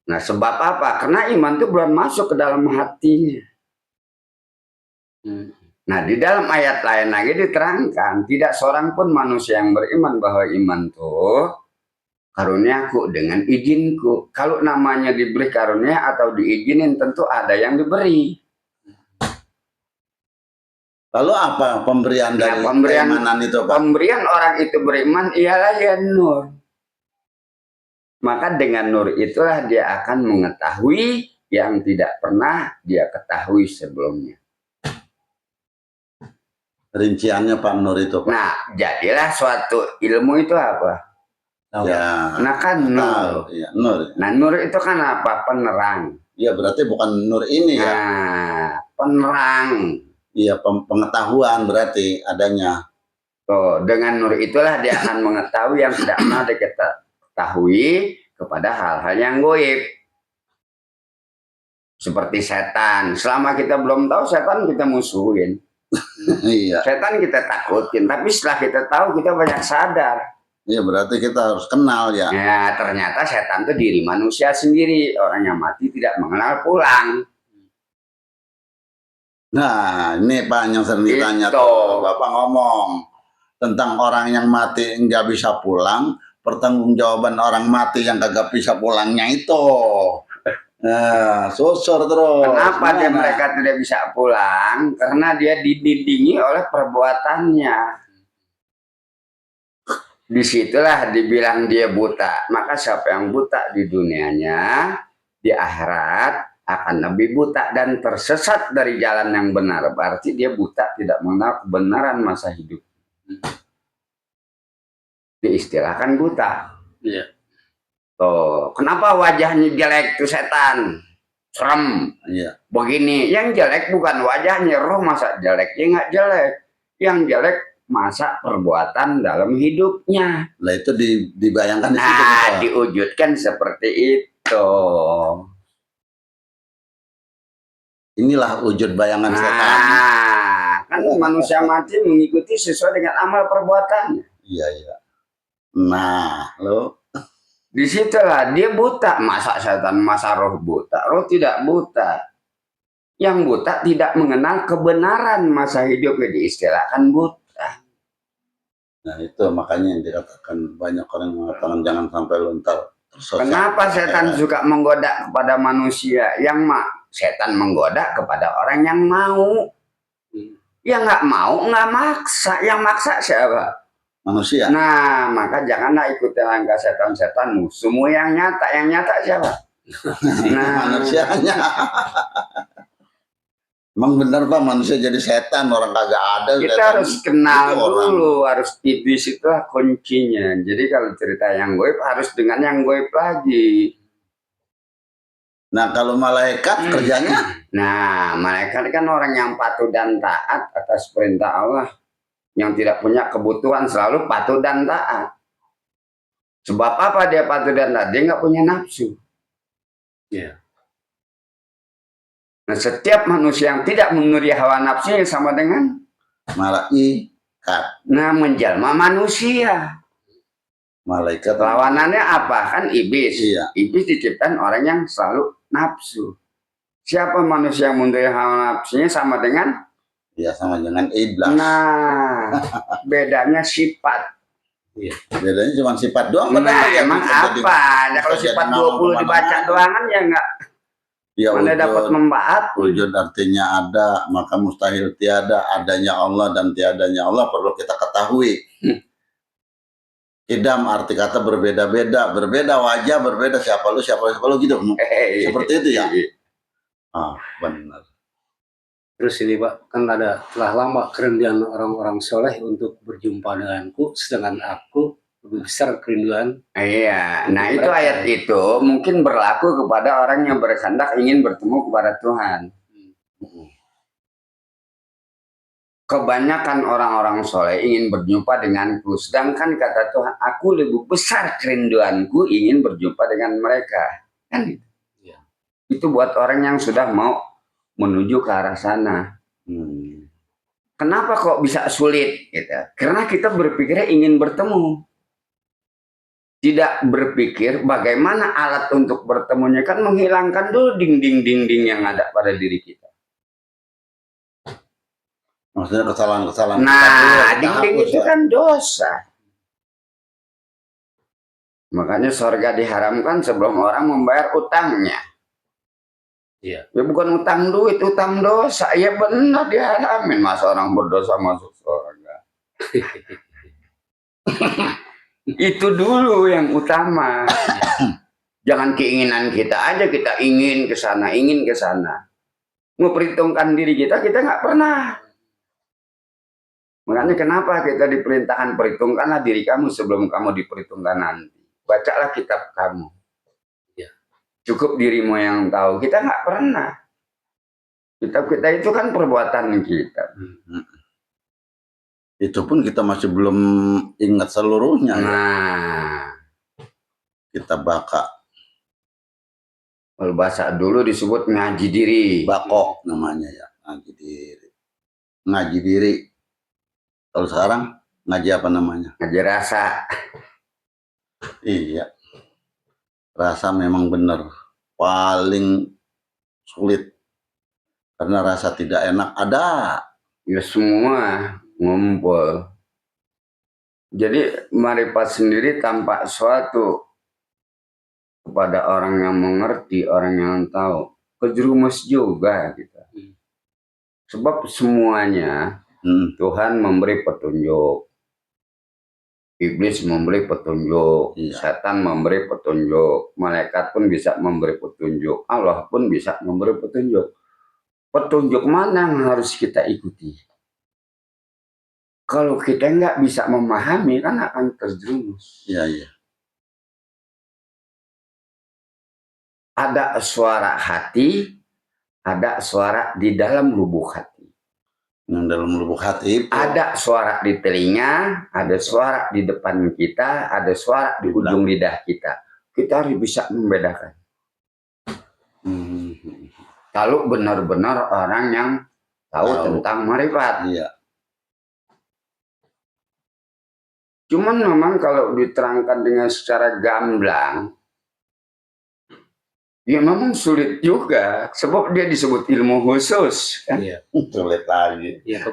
Nah, sebab apa? Karena iman itu belum masuk ke dalam hatinya. Nah, di dalam ayat lain lagi diterangkan, tidak seorang pun manusia yang beriman bahwa iman itu karuniaku dengan izinku. Kalau namanya diberi karunia atau diizinin, tentu ada yang diberi. Lalu apa pemberian dari keimanan itu, Pak? Pemberian orang itu beriman ialah ya nur. Maka dengan nur itulah dia akan mengetahui yang tidak pernah dia ketahui sebelumnya. Rinciannya Pak Nur itu, Pak. Nah, jadilah suatu ilmu itu apa? Ya, nah kan nur. Ya, nur. Nah, nur itu kan apa? Penerang. Ya, berarti bukan nur ini ya. Nah, penerang. Iya, pengetahuan berarti adanya. Tuh, dengan nur itulah dia akan mengetahui yang tidak pernah diketahui kepada hal-hal yang goib. Seperti setan. Selama kita belum tahu setan, kita musuhin. Iya. Setan kita takutin, tapi setelah kita tahu kita banyak sadar. Iya, berarti kita harus kenal ya. Ya, ternyata setan itu diri manusia sendiri. Orang yang mati tidak mengenal pulang. Nah, ini Pak yang sering ditanya tuh, Bapak ngomong tentang orang yang mati nggak bisa pulang, pertanggungjawaban orang mati yang kagak bisa pulangnya itu. Nah, susur terus. Kenapa dia mereka tidak bisa pulang? Karena dia didindingi oleh perbuatannya. Disitulah dibilang dia buta. Maka siapa yang buta di dunianya, di akhirat akan lebih buta dan tersesat dari jalan yang benar. Berarti dia buta, tidak mengenal kebenaran masa hidup. Diistilahkan buta. Iya. Tuh, kenapa wajahnya jelek tuh setan? Serem. Iya. Begini, yang jelek bukan wajahnya, roh masa jelek? Ya nggak jelek. Yang jelek masa perbuatan dalam hidupnya. Nah, itu dibayangkan di situ. Nah, diwujudkan seperti itu. Inilah wujud bayangan setan. Kan manusia mati mengikuti sesuai dengan amal perbuatannya. Iya, iya. Nah, lo disitulah dia buta. Masa setan, masa roh buta? Roh tidak buta. Yang buta tidak mengenal kebenaran masa hidupnya, diistilahkan buta. Nah, itu makanya yang dikatakan banyak orang mengatakan jangan sampai lontar. Kenapa setan suka menggoda kepada manusia? Yang setan menggoda kepada orang yang mau. Yang nggak mau nggak maksa. Yang maksa siapa? Manusia. Nah, maka janganlah ikuti langkah setan-setanmu. Semua yang nyata siapa? Nah, manusianya. Emang benar Pak manusia jadi setan, orang kagak ada. Kita setan. Harus kenal dulu, harus iblis itulah kuncinya. Jadi kalau cerita yang goib harus dengan yang goib lagi. Nah, kalau malaikat kerjanya? Nah, malaikat kan orang yang patuh dan taat atas perintah Allah. Yang tidak punya kebutuhan, selalu patuh dan taat. Sebab apa dia patuh dan taat? Dia nggak punya nafsu. Yeah. Nah, setiap manusia yang tidak memenuhi hawa nafsunya sama dengan malaikat. Nah, menjelma manusia. Malaikat. Lawanannya apa? Kan iblis. Iya. Iblis diciptakan orang yang selalu nafsu. Siapa manusia yang memenuhi hawa nafsunya sama dengan? Ya, sama dengan iblis. Nah, bedanya sifat. Iya. Bedanya cuma sifat doang. Nah, emang apa? Ya, kalau sifat 20 dibaca doang kan ya enggak. Ya, mana dapat membahas. Wujud artinya ada, maka mustahil tiada. Adanya Allah dan tiadanya Allah perlu kita ketahui. Idam arti kata berbeda-beda. Berbeda wajah, berbeda siapa lu gitu. Seperti itu ya. Ah, benar. Terus ini Pak, kan telah lama kerinduan orang-orang soleh untuk berjumpa denganku, sedangkan aku lebih besar kerinduan. Iya, nah itu ayat itu mungkin berlaku kepada orang yang berkehendak ingin bertemu kepada Tuhan. Kebanyakan orang-orang soleh ingin berjumpa denganku, sedangkan kata Tuhan, aku lebih besar kerinduanku ingin berjumpa dengan mereka. Kan gitu. Ya. Itu buat orang yang sudah mau menuju ke arah sana. Kenapa kok bisa sulit? Gitu? Karena kita berpikirnya ingin bertemu. tidak berpikir bagaimana alat untuk bertemunya, kan menghilangkan dulu dinding-dinding yang ada pada diri kita. Maksudnya kesalahan-kesalahan. Nah, dinding itu kan dosa. Makanya surga diharamkan sebelum orang membayar utangnya. Iya. Ya bukan utang duit, utang dosa. Ya benar diharamin. Masa orang berdosa masuk surga. Itu dulu yang utama. Jangan keinginan kita aja, kita ingin ke sana, ingin ke sana. Memperhitungkan diri kita nggak pernah. Makanya kenapa kita diperintahkan perhitungkanlah diri kamu sebelum kamu diperhitungkan nanti. Bacalah kitab kamu. Ya. Cukup dirimu yang tahu. Kita nggak pernah. Kitab kita itu kan perbuatan kita. Itu pun kita masih belum ingat seluruhnya. Nah, Kita baka. kalau bahasa dulu disebut ngaji diri. Bakok namanya ya. Ngaji diri. Ngaji diri. Kalau sekarang ngaji apa namanya? Ngaji rasa. Iya. Rasa memang benar. Paling sulit. Karena rasa tidak enak ada. Ya semua ngumpul. Jadi marifat sendiri tampak suatu kepada orang yang mengerti, orang yang tahu. Kejerumus juga kita. Sebab semuanya Tuhan memberi petunjuk. Iblis memberi petunjuk, setan memberi petunjuk, malaikat pun bisa memberi petunjuk, Allah pun bisa memberi petunjuk. Petunjuk mana yang harus kita ikuti? Kalau kita nggak bisa memahami, kan akan terjerumus. Iya, iya. Ada suara hati, ada suara di dalam lubuk hati. Yang dalam lubuk hati itu ada suara di telinga, ada suara di depan kita, ada suara di ujung lidah kita. Kita harus bisa membedakan. Kalau benar-benar orang yang tahu tentang marifat. Iya. Cuman memang kalau diterangkan dengan secara gamblang, ya memang sulit juga, sebab dia disebut ilmu khusus. Kan? Iya. Sulit lagi. Iya,